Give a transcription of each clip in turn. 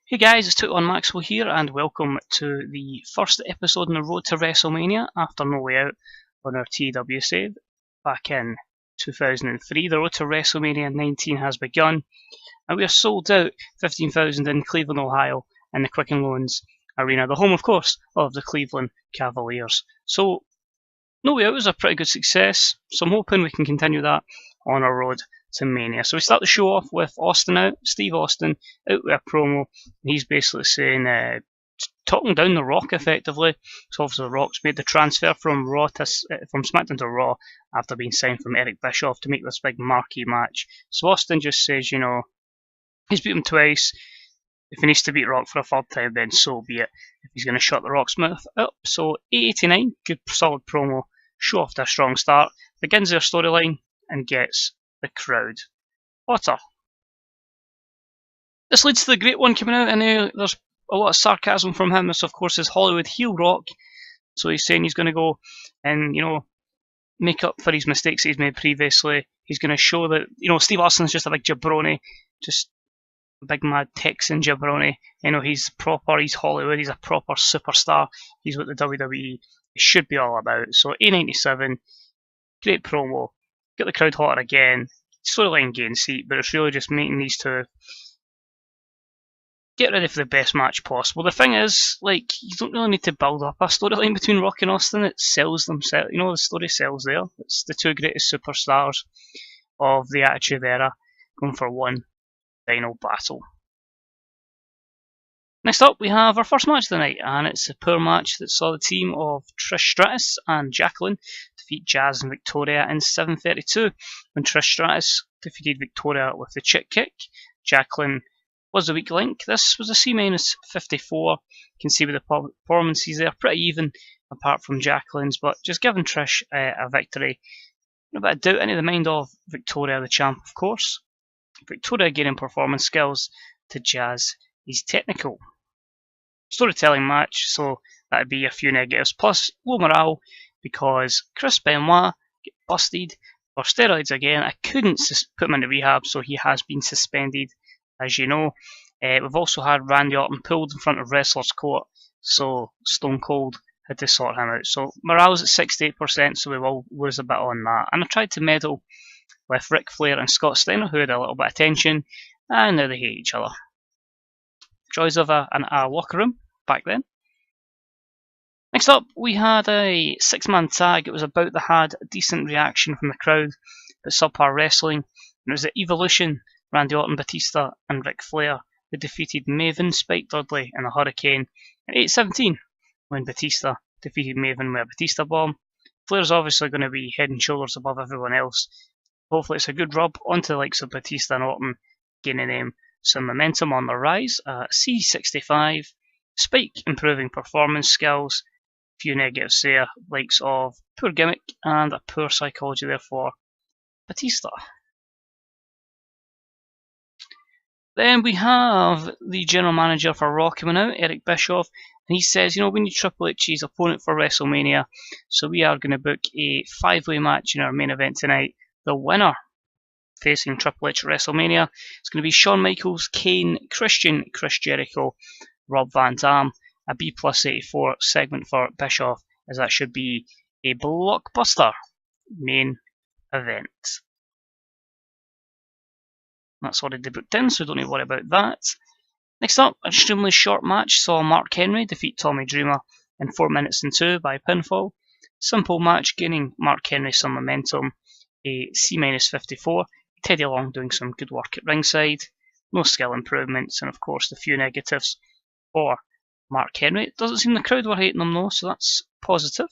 Hey guys, it's Toot on Maxwell here, and welcome to the first episode on the road to WrestleMania after No Way Out on our TEW save back in 2003. The road to WrestleMania 19 has begun, and we are sold out 15,000 in Cleveland, Ohio, in the Quicken Loans Arena, the home, of course, of the Cleveland Cavaliers. So, No Way Out was a pretty good success, so I'm hoping we can continue that on our road to Mania. So we start the show off with Austin out, Steve Austin out with a promo. He's basically saying, talking down The Rock effectively. So obviously The Rock's made the transfer from from SmackDown to Raw after being signed from Eric Bischoff to make this big marquee match. So Austin just says, he's beat him twice. If he needs to beat Rock for a third time, then so be it. If he's going to shut The Rock's mouth up. So 889, good solid promo. Show off to a strong start. Begins their storyline and gets the crowd hotter. This leads to the great one coming out, and there's a lot of sarcasm from him. This, of course, is Hollywood heel Rock. So he's saying he's going to go and, make up for his mistakes that he's made previously. He's going to show that, Steve Austin's just a big jabroni, just a big mad Texan jabroni. He's proper, he's Hollywood, he's a proper superstar. He's what the WWE should be all about. So A97, great promo. Get the crowd hotter again. Storyline gain seat, but it's really just making these two get ready for the best match possible. The thing is, you don't really need to build up a storyline between Rock and Austin. It sells themselves. The story sells there. It's the two greatest superstars of the Attitude Era going for one final battle. Next up, we have our first match of the night, and it's a power match that saw the team of Trish Stratus and Jacqueline defeat Jazz and Victoria in 7:32. When Trish Stratus defeated Victoria with the chick kick, Jacqueline was the weak link. This was a C-54. You can see with the performances there, pretty even apart from Jacqueline's, but just giving Trish a victory. No bit of doubt into the mind of Victoria, the champ, of course. Victoria gaining performance skills to Jazz is technical. Storytelling match, so that'd be a few negatives. Plus, low morale because Chris Benoit get busted for steroids again. I couldn't put him into rehab, so he has been suspended, as you know. We've also had Randy Orton pulled in front of Wrestler's Court, so Stone Cold had to sort him out. So morale's at 68%, so we will lose a bit on that. And I tried to meddle with Ric Flair and Scott Steiner, who had a little bit of tension, and now they hate each other. Joys of a locker room back then. Next up, we had a 6-man tag. It was about that had a decent reaction from the crowd, but subpar wrestling. And it was the Evolution, Randy Orton, Batista, and Ric Flair, who defeated Maven, Spike Dudley, and the Hurricane at 8:17, when Batista defeated Maven with a Batista bomb. Flair's obviously going to be head and shoulders above everyone else. Hopefully it's a good rub onto the likes of Batista and Orton, gaining them some momentum on the rise. C65, Spike improving performance skills. Few negatives there, likes of poor gimmick and a poor psychology there for Batista. Then we have the general manager for Raw coming out, Eric Bischoff, and he says, we need Triple H's opponent for WrestleMania, so we are going to book a 5-way match in our main event tonight. The winner facing Triple H at WrestleMania is going to be Shawn Michaels, Kane, Christian, Chris Jericho, Rob Van Dam. A B+84 segment for Bischoff, as that should be a blockbuster main event. That's already booked in, so don't need to worry about that. Next up, an extremely short match saw Mark Henry defeat Tommy Dreamer in 4 minutes and 2 by pinfall. Simple match, gaining Mark Henry some momentum. A C-54. Teddy Long doing some good work at ringside. No skill improvements, and of course the few negatives for Mark Henry. It doesn't seem the crowd were hating him though, so that's positive.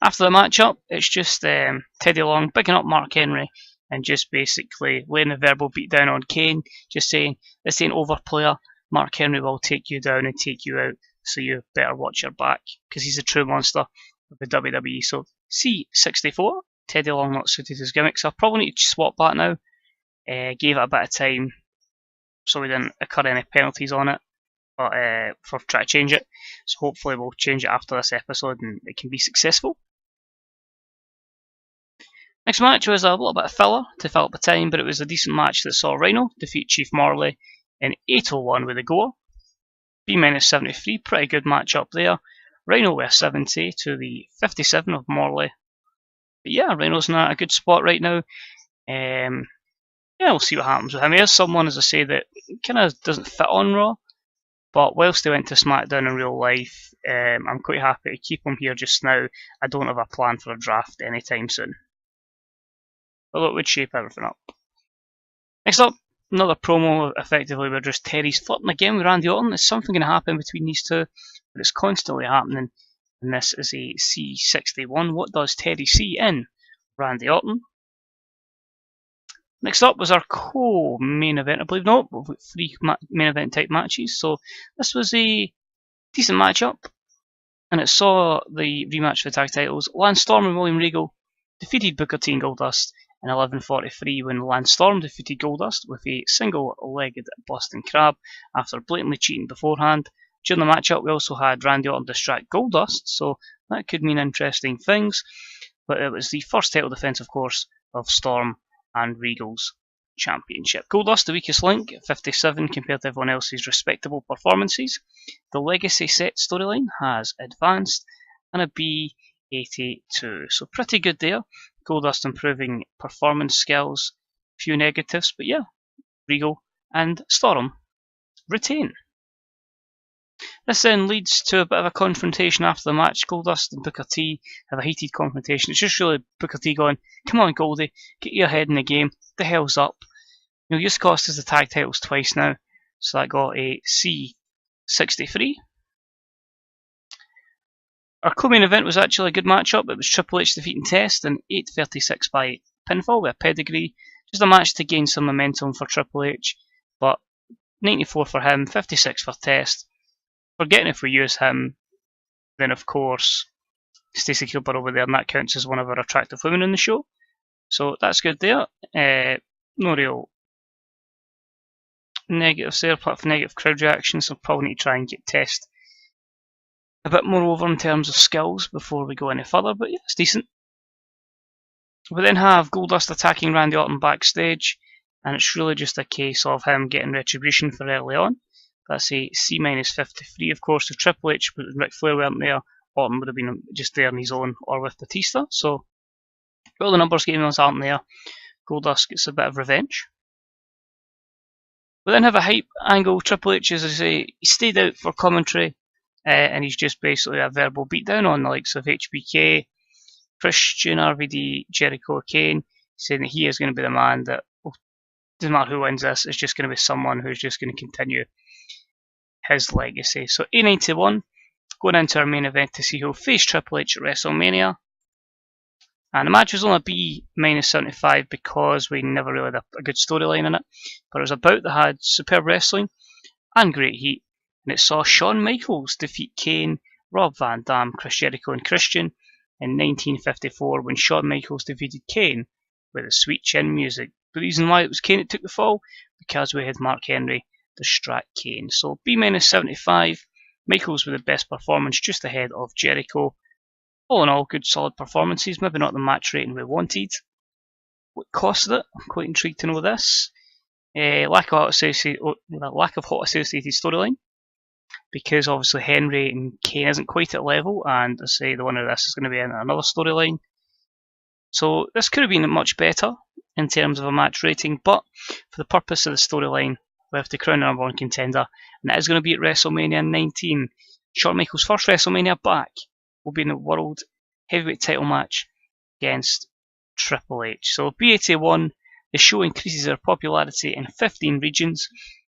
After the match-up, it's just Teddy Long bigging up Mark Henry and just basically laying a verbal beat down on Kane, just saying, this ain't over, player. Mark Henry will take you down and take you out, so you better watch your back, because he's a true monster of the WWE. So C64, Teddy Long not suited his gimmick, so I probably need to swap that now. Gave it a bit of time so we didn't incur any penalties on it. But for trying to change it, so hopefully we'll change it after this episode and it can be successful. Next match was a little bit of filler to fill up the time, but it was a decent match that saw Rhino defeat Chief Morley in 8:01 with a goal. B-73, pretty good matchup there. Rhino with a 70 to the 57 of Morley. But yeah, Rhino's in a good spot right now. Yeah, we'll see what happens with him. He is someone, as I say, that kind of doesn't fit on Raw. But whilst he went to SmackDown in real life, I'm quite happy to keep him here just now. I don't have a plan for a draft anytime soon. Although it would shape everything up. Next up, another promo, effectively, where just Terry's flirting again with Randy Orton. There's something going to happen between these two, but it's constantly happening. And this is a C61. What does Terry see in Randy Orton? Next up was our co-main event, I believe. No, we've got 3 main event type matches. So this was a decent matchup, and it saw the rematch for the tag titles. Lance Storm and William Regal defeated Booker T and Goldust in 11:43 when Lance Storm defeated Goldust with a single-legged Boston Crab after blatantly cheating beforehand. During the matchup, we also had Randy Orton distract Goldust, so that could mean interesting things. But it was the first title defense, of course, of Storm and Regal's championship. Goldust, the weakest link, 57 compared to everyone else's respectable performances. The Legacy set storyline has advanced, and a B82. So pretty good there. Goldust improving performance skills, few negatives, but yeah, Regal and Storm retain. This then leads to a bit of a confrontation after the match. Goldust and Booker T have a heated confrontation. It's just really Booker T going, "Come on, Goldie, get your head in the game. The hell's up?" You know, just cost us the tag titles twice now, so that got a C63. Our co-main event was actually a good matchup. It was Triple H defeating Test in 8:36 by pinfall with a pedigree. Just a match to gain some momentum for Triple H, but 94 for him, 56 for Test. Forgetting if we use him, then of course Stacey Keebler over there, and that counts as one of our attractive women in the show. So that's good there. No real negatives there, apart from negative crowd reactions, so probably need to try and get Test a bit more over in terms of skills before we go any further, but yeah, it's decent. We then have Goldust attacking Randy Orton backstage, and it's really just a case of him getting retribution for early on. That's a C-53, of course. If Triple H but Ric Flair weren't there, Orton would have been just there on his own or with Batista. So, all the numbers gamers aren't there. Goldust gets a bit of revenge. We then have a hype angle. Triple H, as I say, he stayed out for commentary, and he's just basically a verbal beatdown on the likes of HBK, Christian, RVD, Jericho, Kane, saying that he is going to be the man that, doesn't matter who wins this, it's just going to be someone who's just going to continue his legacy. So A91, going into our main event to see who'll face Triple H at WrestleMania. And the match was only a B-75 because we never really had a good storyline in it. But it was a bout that had superb wrestling and great heat. And it saw Shawn Michaels defeat Kane, Rob Van Dam, Chris Jericho and Christian in 1954 when Shawn Michaels defeated Kane with a sweet chin music. The reason why it was Kane that took the fall, because we had Mark Henry distract Kane. So B-75, Michaels with the best performance, just ahead of Jericho. All in all, good solid performances, maybe not the match rating we wanted. What costed it? I'm quite intrigued to know this. Lack of hot associated storyline, because obviously Henry and Kane isn't quite at level, and I say the winner of this is going to be in another storyline. So this could have been much better in terms of a match rating, but for the purpose of the storyline, we have to crown the number one contender, and it is going to be at WrestleMania 19. Shawn Michaels' first WrestleMania back will be in the World Heavyweight title match against Triple H. So B81, the show increases their popularity in 15 regions,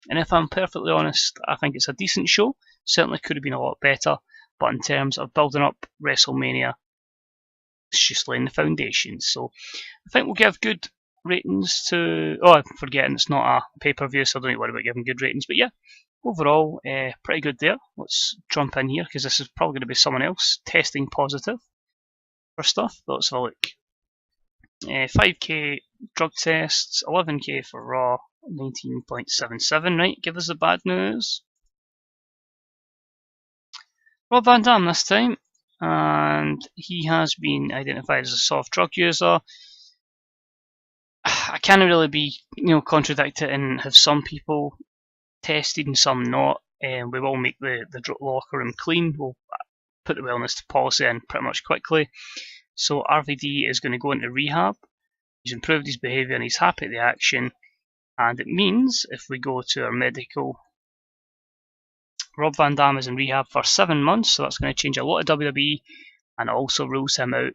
and if I'm perfectly honest, I think it's a decent show. Certainly could have been a lot better, but in terms of building up WrestleMania, it's just laying the foundations. So I think we'll give good ratings to... Oh, I'm forgetting it's not a pay-per-view, so I don't need to worry about giving good ratings. But yeah, overall, pretty good there. Let's jump in here, because this is probably going to be someone else testing positive for stuff. But let's have a look. 5k drug tests, 11k for Raw, 19.77, right? Give us the bad news. Rob Van Dam this time, and he has been identified as a soft drug user. I can't really be, contradicted and have some people tested and some not. We will make the locker room clean. We'll put the wellness policy in pretty much quickly. So RVD is going to go into rehab. He's improved his behaviour and he's happy at the action. And it means if we go to our medical, Rob Van Dam is in rehab for 7 months, so that's going to change a lot of WWE and also rules him out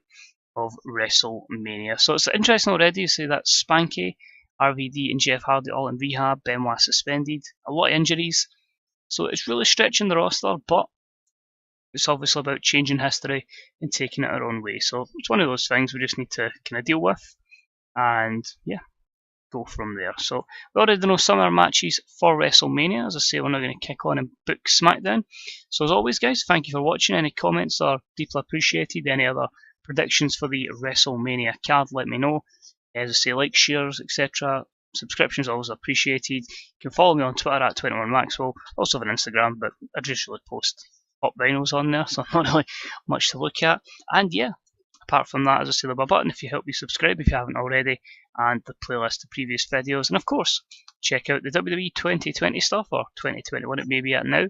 of WrestleMania. So it's interesting already. You see that Spanky, RVD and Jeff Hardy all in rehab, Benoit suspended, a lot of injuries. So it's really stretching the roster, but it's obviously about changing history and taking it our own way. So it's one of those things we just need to kind of deal with and yeah, go from there. So we already know some of our matches for WrestleMania. As I say, we're now going to kick on and book SmackDown. So as always guys, thank you for watching. Any comments are deeply appreciated. Any other predictions for the WrestleMania card, let me know. As I say, like, shares, etc. Subscriptions always appreciated. You can follow me on Twitter at 21Maxwell. Also have an Instagram, but I just really post pop vinyls on there, so not really much to look at. And yeah, apart from that, as I say, there'll be a button if you help me subscribe if you haven't already, and the playlist of previous videos. And of course, check out the WWE 2020 stuff, or 2021 it may be at now,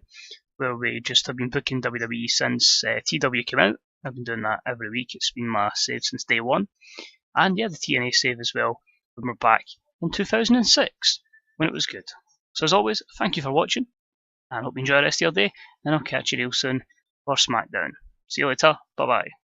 where we just have been booking WWE since TEW came out. I've been doing that every week. It's been my save since day one. And yeah, the TNA save as well, when we're back in 2006, when it was good. So as always, thank you for watching, and hope you enjoy the rest of your day, and I'll catch you real soon for SmackDown. See you later, bye bye.